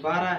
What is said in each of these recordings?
12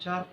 4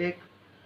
1,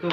2,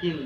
3,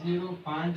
0.5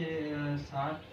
60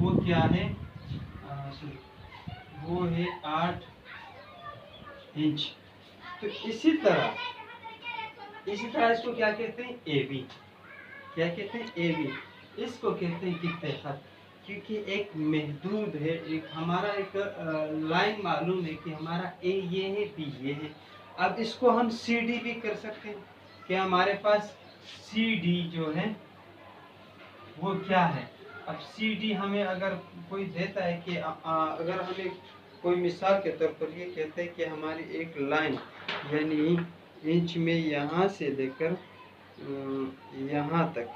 وہ کیا ہے وہ ہے 8 انچ. تو اسی طرح اس کو کیا کہتے ہیں اے بی. کیا کہتے ہیں اے بی. اس کو کہتے ہیں قطع خط, کیونکہ ایک محدود ہے, ایک ہمارا ایک لائن معلوم ہے کہ ہمارا اے یہ ہے بی یہ ہے. اب اس کو ہم سی ڈی بھی کر سکتے ہیں کہ ہمارے پاس سی ڈی جو ہے وہ کیا ہے. اب سی ڈی ہمیں اگر کوئی دیتا ہے کہ اگر ہمیں کوئی مثال کے طور پر یہ کہتے ہیں کہ ہماری ایک لائن یعنی انچ میں یہاں سے لے کر یہاں تک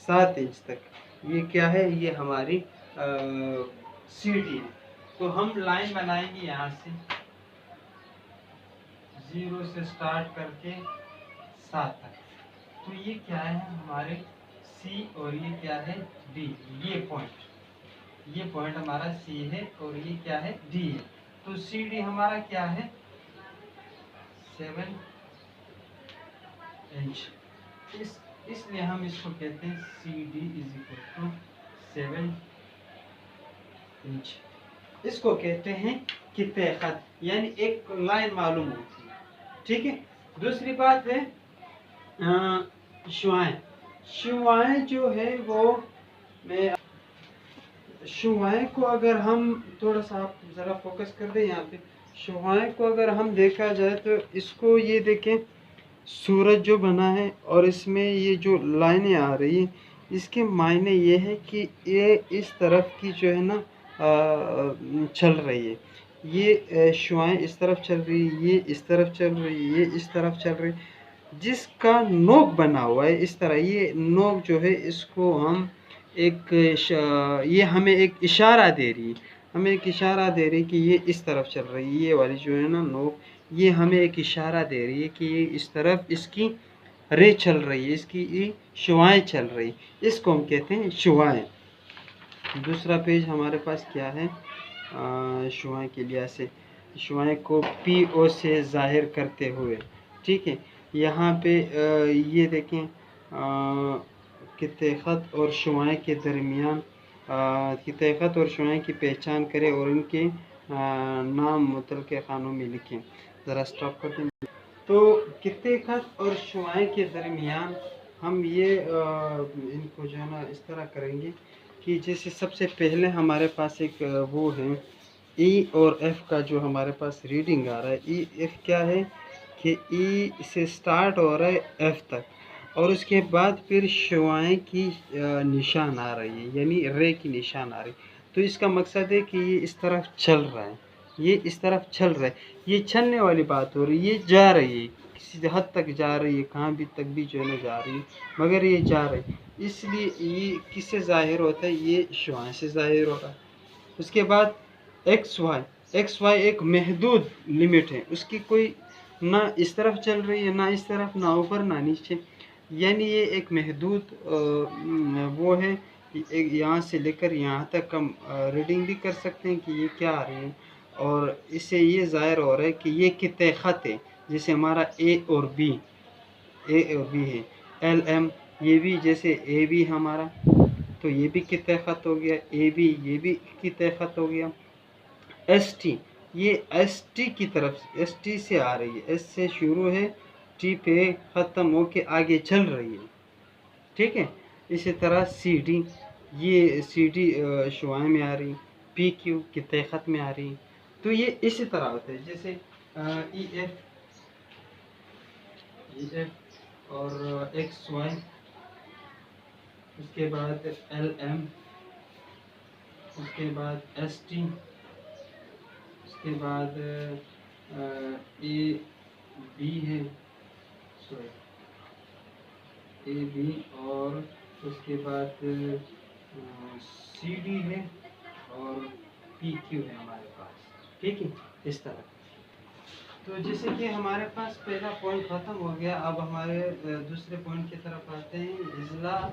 7 انچ تک, یہ کیا ہے, یہ ہماری سی ڈی ہے. تو ہم لائن بنائیں گے یہاں سے 0 سے سٹارٹ کر کے 7 تک. تو یہ کیا ہے ہمارے سی اور یہ کیا ہے ڈی. یہ پوائنٹ ہمارا سی ہے اور یہ کیا ہے ڈی ہے. تو سی ڈی ہمارا کیا ہے 7 انچ. اس لیے ہم اس کو کہتے ہیں C D is equal to 7 inch. اس کو کہتے ہیں قطع خط, یعنی ایک لائن معلوم ہوتی ہے. ٹھیک ہے. دوسری بات ہے شعاعیں. شعاعیں جو ہے وہ میں شعاعیں کو اگر ہم تھوڑا سا آپ ذرا فوکس کر دیں یہاں پہ. شعاعیں کو اگر ہم دیکھا جائے تو اس کو یہ دیکھیں, سورج جو بنا ہے اور اس میں یہ جو لائنیں آ رہی ہیں, اس کے معنی یہ ہے کہ یہ اس طرف کی جو ہے نا چل رہی ہے. یہ شعاعیں اس طرف چل رہی ہے, یہ اس طرف چل رہی ہے, یہ اس طرف چل رہی ہے. جس کا نوک بنا ہوا ہے اس طرح, یہ نوک جو ہے اس کو ہم یہ ہمیں ایک اشارہ دے رہی ہے. ہمیں ایک اشارہ دے رہی ہے کہ یہ اس طرف چل رہی ہے. یہ والی جو ہے نا نوک, یہ ہمیں ایک اشارہ دے رہی ہے کہ یہ اس طرف اس کی رے چل رہی ہے, اس کی شعاعیں چل رہی. اس کو ہم کہتے ہیں شعاعیں. دوسرا پیج ہمارے پاس کیا ہے شعاعیں کے لحاظ سے. شعاعیں کو پی او سے ظاہر کرتے ہوئے. ٹھیک ہے. یہاں پہ یہ دیکھیں قطع خط اور شعاعیں کے درمیان قطع خط اور شعاعیں کی پہچان کریں اور ان کے نام متعلقہ خانوں میں لکھیں. ذرا سٹاپ کر دیں. تو قطع خط اور شعاعیں کے درمیان ہم یہ ان کو جو ہے نا اس طرح کریں گے کہ جیسے سب سے پہلے ہمارے پاس ایک وہ ہے ای اور ایف کا جو ہمارے پاس ریڈنگ آ رہا ہے. ای ایف کیا ہے کہ ای سے سٹارٹ ہو رہا ہے ایف تک, اور اس کے بعد پھر شعاعیں کی نشان آ رہی ہے, یعنی رے کی نشان آ رہی. تو اس کا مقصد ہے کہ یہ اس طرف چل رہا ہے, یہ اس طرف چل رہا ہے. یہ چلنے والی بات ہو رہی ہے, یہ جا رہی ہے, کسی حد تک جا رہی ہے, کہاں بھی تک بھی جو ہے نا جا رہی ہے, مگر یہ جا رہی ہے. اس لیے یہ کس سے ظاہر ہوتا ہے, یہ شعاعیں سے ظاہر ہو رہا ہے. اس کے بعد ایکس وائی ایک محدود لمٹ ہے, اس کی کوئی نہ اس طرف چل رہی ہے, نہ اس طرف, نہ اوپر نہ نیچے. یعنی یہ ایک محدود وہ ہے, یہاں سے لے کر یہاں تک ہم ریڈنگ بھی کر سکتے ہیں کہ یہ کیا آ رہی ہے. اور اس سے یہ ظاہر ہو رہا ہے کہ یہ قطع خط ہے. جیسے ہمارا اے اور بی ہے, ایل ایم یہ بھی جیسے اے بی ہمارا, تو یہ بھی قطع خط ہو گیا. اے بی یہ بھی قطع خط ہو گیا. ایس ٹی, یہ ایس ٹی کی طرف ایس ٹی سے آ رہی ہے, ایس سے شروع ہے, ٹی پہ ختم ہو کے آگے چل رہی ہے. ٹھیک ہے. اسی طرح سی ڈی, یہ سی ڈی شعاعیں میں آ رہی, پی کیو قطع خط میں آ رہی. تو یہ اسی طرح ہوتا ہے. جیسے ای ایف اور ایکس وائی, اس کے بعد ایل ایم, اس کے بعد ایس ٹی, اس کے بعد اے بی ہے, اے بی, اور اس کے بعد سی ڈی ہے, اور پی کیو ہے ہمارے پاس. ٹھیک ہے. اس طرح. تو جیسے کہ ہمارے پاس پہلا پوائنٹ ختم ہو گیا, اب ہمارے دوسرے پوائنٹ کی طرف آتے ہیں. اضلاع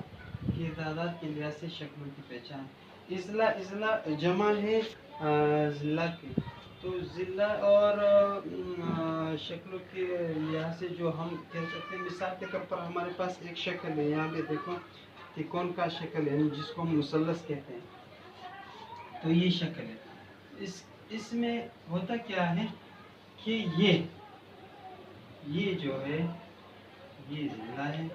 کی تعداد کے لحاظ سے شکلوں کی پہچان. اضلاع جمع ہے ضلع کی. تو ضلع اور شکلوں کے لحاظ سے جو ہم کہہ سکتے ہیں, مثال کے طور پر ہمارے پاس ایک شکل ہے, یہاں پہ دیکھو تکون کا شکل ہے, جس کو ہم مثلث کہتے ہیں. تو یہ شکل ہے. اس میں ہوتا کیا ہے کہ یہ جو ہے یہ ضلع ہے.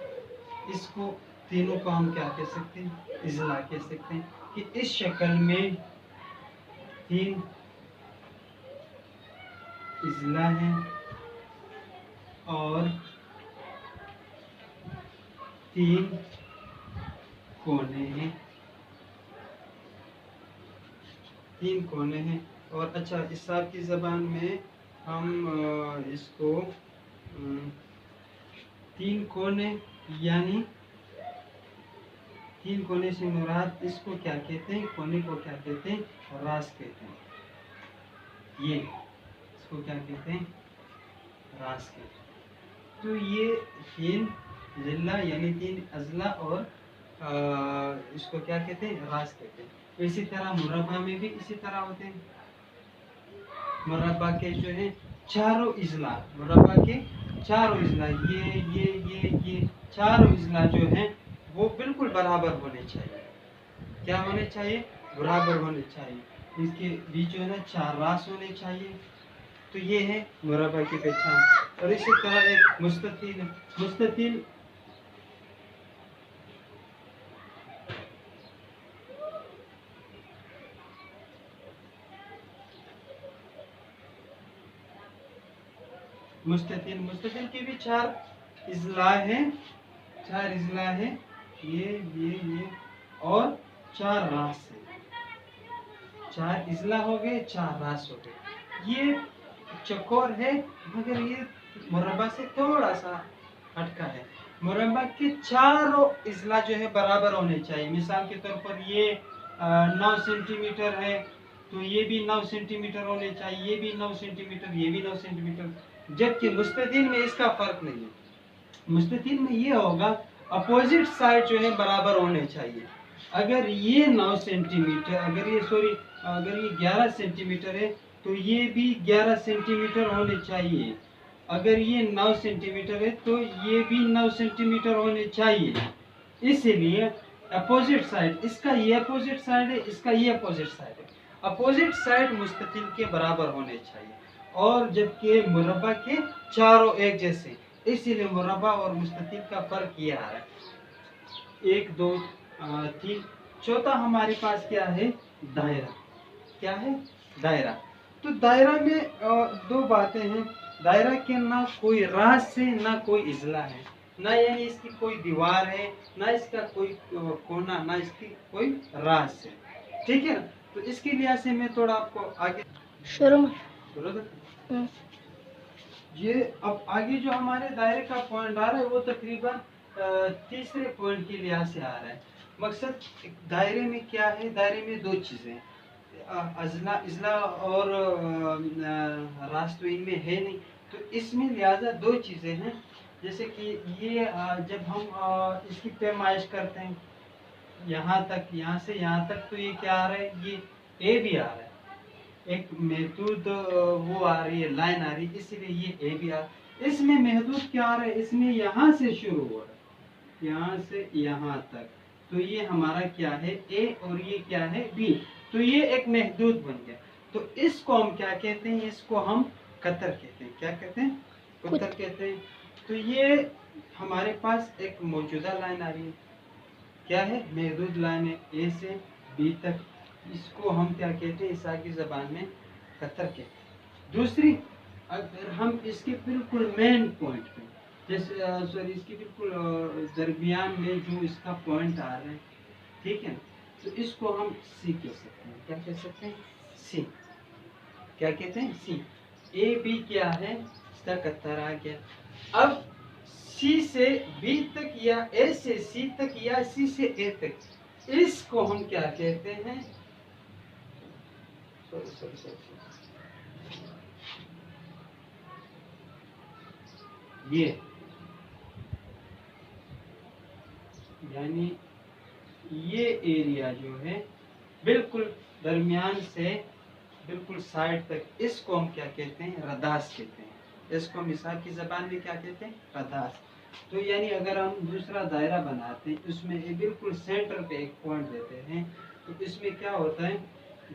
اس کو تینوں کو ہم کیا کہہ سکتے ہیں؟ اضلاع کہہ سکتے ہیں کہ اس شکل میں 3 اضلاع ہیں اور 3 کونے ہیں. 3 کونے ہیں. اور اچھا حساب کی زبان میں ہم اس کو 3 کونے یعنی 3 کونے سے مراد اس کو کیا کہتے ہیں؟ کونے کو کیا کہتے ہیں؟ راس کہتے ہیں. یہ اس کو کیا کہتے ہیں؟ راس کہتے ہیں. تو یہ 3 ضلع یعنی 3 اضلاع اور اس کو کیا کہتے ہیں؟ راس کہتے ہیں. اسی طرح مربع میں بھی اسی طرح ہوتے ہیں. مربع کے جو ہے چاروں اضلاع، مربع کے چاروں اضلاع یہ چاروں اضلاع جو ہیں وہ بالکل برابر ہونے چاہیے. کیا ہونے چاہیے؟ برابر ہونے چاہیے. اس کے بیچ جو ہے نا 4 راس ہونے چاہیے. تو یہ ہے مربع کی پہچان. اور اسی طرح ایک مستطیل ہے. مستطیل کے بھی 4 اضلاع ہیں. 4 اضلاع ہیں. یہ اور 4 راس ہیں. 4 اضلاع ہو گئے، 4 راس ہو گئے. یہ چکور ہے مگر یہ مربع سے تھوڑا سا ہٹکا ہے. مربع کے چاروں اضلاع جو ہے برابر ہونے چاہیے. مثال کے طور پر یہ 9 سینٹی میٹر ہے تو یہ بھی 9 سینٹی میٹر ہونے چاہیے. یہ بھی 9 سینٹی میٹر، یہ بھی 9 سینٹی میٹر. جبکہ مستطیل میں اس کا فرق نہیں ہے. مستطیل میں یہ ہوگا اپوزٹ سائڈ جو ہے برابر ہونے چاہیے. اگر یہ 9 سینٹی میٹر اگر یہ 11 سینٹی میٹر ہے تو یہ بھی 11 سینٹی میٹر ہونے چاہیے. اگر یہ 9 سینٹی میٹر ہے تو یہ بھی 9 سینٹی میٹر ہونے چاہیے. اسی لیے اپوزٹ سائڈ، اس کا یہ اپوزٹ سائڈ ہے، اس کا یہ اپوزٹ سائڈ ہے. اپوزٹ سائڈ مستطیل کے برابر ہونے چاہیے. اور جبکہ مربع کے چاروں ایک جیسے، اسی لیے مربع اور مستطیل کا فرق یہ آ رہا ہے. 1 2 3. چوتھا ہمارے پاس کیا ہے؟ دائرہ. کیا ہے؟ دائرہ. تو دائرہ میں 2 باتیں ہیں. دائرہ کے نہ کوئی راس ہے نہ کوئی اضلاع ہے، نہ یعنی اس کی کوئی دیوار ہے، نہ اس کا کوئی کونا، نہ اس کی کوئی راس ہے. ٹھیک ہے نا؟ تو اس کے لحاظ سے میں تھوڑا آپ کو آگے شروع یہ اب آگے جو ہمارے دائرے کا پوائنٹ آ رہا ہے وہ تقریباً تیسرے پوائنٹ کے لحاظ سے آ رہا ہے. مقصد دائرے میں کیا ہے؟ دائرے میں 2 چیزیں، اضلاع اور راس تو ان میں ہے نہیں. تو اس میں لہذا 2 چیزیں ہیں. جیسے کہ یہ جب ہم اس کی پیمائش کرتے ہیں یہاں تک، یہاں سے یہاں تک، تو یہ کیا آ رہا ہے؟ یہ اے بھی آ رہا ہے. ایک محدود وہ آ رہی ہے، لائن آ رہی ہے، اسی لیے یہ اے بھی آ رہا ہے. اس میں محدود کیا آ رہا ہے؟ اس میں یہاں سے شروع ہو رہا ہے، یہاں سے یہاں تک. تو یہ ہمارا کیا ہے؟ اے. اور یہ کیا ہے؟ بی. تو یہ ایک محدود بن گیا. تو اس کو ہم کیا کہتے ہیں؟ اس کو ہم قطر کہتے ہیں. کیا کہتے ہیں؟ قطر کہتے ہیں. تو یہ ہمارے پاس ایک موجودہ لائن آ رہی ہے. کیا ہے؟ محدود لائن ہے، اے سے بی تک. اس کو ہم کیا کہتے ہیں حساب کی زبان میں؟ قطر کہتے ہیں. دوسری، اگر ہم اس کے بالکل مین پوائنٹ پہ، جیسے اس کے بالکل درمیان میں جو اس کا پوائنٹ آ رہا ہے، ٹھیک ہے، تو اس کو ہم سی کہہ سکتے ہیں. کیا کہہ سکتے ہیں؟ سی. کیا کہتے ہیں؟ سی. اے بی کیا ہے؟ اس کا قطر آ گیا. اب سی سے بی تک یا اے سے سی تک یا سی سے اے تک، اس کو ہم کیا کہتے ہیں؟ یہ یعنی یہ ایریا جو ہے بالکل درمیان سے بالکل سائڈ تک، اس کو ہم کیا کہتے ہیں؟ رداس کہتے ہیں. اس کو مثال کی زبان میں کیا کہتے ہیں؟ رداس. تو یعنی اگر ہم دوسرا دائرہ بناتے ہیں، اس میں بالکل سینٹر پہ ایک پوائنٹ دیتے ہیں، تو اس میں کیا ہوتا ہے؟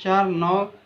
4 9,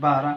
12,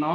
9,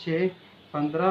6 15,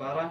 12